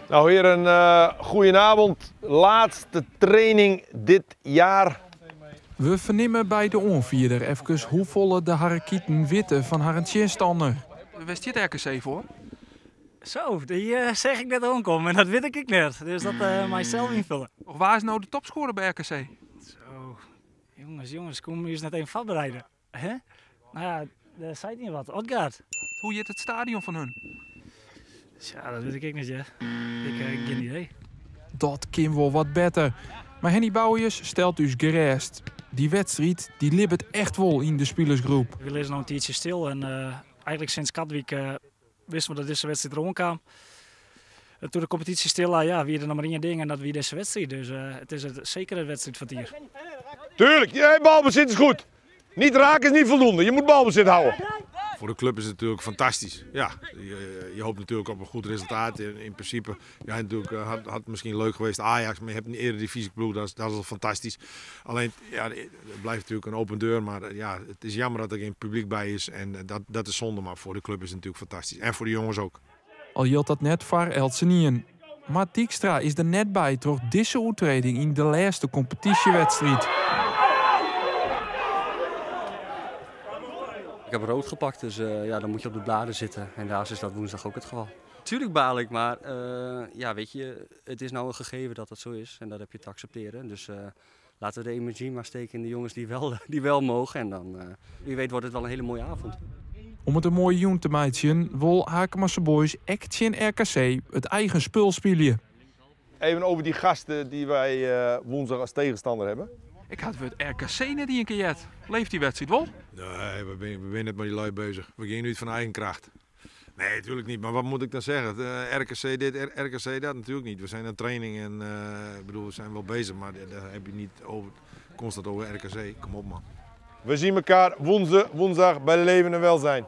Nou, heren, goedenavond. Laatste training dit jaar. We vernemen bij de onvierder even hoe volle de Harrekieten witte van haar tegenstander. Wist je het RKC voor? Zo, die zeg ik net ook en dat weet ik net. Dus dat mijzelf invullen. Waar is nou de topscorer bij RKC? Zo, jongens, kom je eens net even voorbereiden. Hè? Nou ja, daar zei niet wat. Odgaard. Hoe heet het stadion van hun? Ja, dat weet ik niet, ja. Ik heb geen idee. Dat kan wel wat beter. Maar Henny Bouwers stelt dus gerust. Die wedstrijd die libbert echt wel in de spelersgroep. We lezen nog een tijdje stil en eigenlijk sinds Katwijk wisten we dat deze wedstrijd rondkwam. Toen de competitie stil ja, wie er nog maar één ding en dat wie deze wedstrijd. Dus het is zeker een wedstrijd van hier. Tuurlijk, balbezit is goed. Niet raken is niet voldoende. Je moet balbezit houden. Voor de club is het natuurlijk fantastisch. Ja, je hoopt natuurlijk op een goed resultaat. In principe, ja, natuurlijk, had misschien leuk geweest Ajax, maar je hebt een eredivisieploeg, dat is al fantastisch. Alleen, ja, het blijft natuurlijk een open deur, maar ja, het is jammer dat er geen publiek bij is. En dat is zonde, maar voor de club is het natuurlijk fantastisch. En voor de jongens ook. Al hield dat net voor Elsenien. Maar Dijkstra is er net bij door deze uitreding in de laatste competitiewedstrijd. Ik heb rood gepakt, dus ja, dan moet je op de bladen zitten. En daar is dat woensdag ook het geval. Tuurlijk baal ik, maar ja, weet je, het is nou een gegeven dat dat zo is. En dat heb je te accepteren. Dus laten we de energie maar steken in de jongens die wel mogen. En dan, wie weet wordt het wel een hele mooie avond. Om het een mooie joen te maken, wil Hakemasse Boys Action RKC het eigen spul spelen. Even over die gasten die wij woensdag als tegenstander hebben. Ik had het RKC net een keer jet. Leeft die wedstrijd wel? Nee, we zijn net met die lui bezig. We gaan niet van eigen kracht. Nee, natuurlijk niet. Maar wat moet ik dan zeggen? RKC dit, RKC dat natuurlijk niet. We zijn aan training en bedoel, we zijn wel bezig, maar daar heb je niet over, constant over RKC. Kom op, man. We zien elkaar woensdag bij Leven en Welzijn.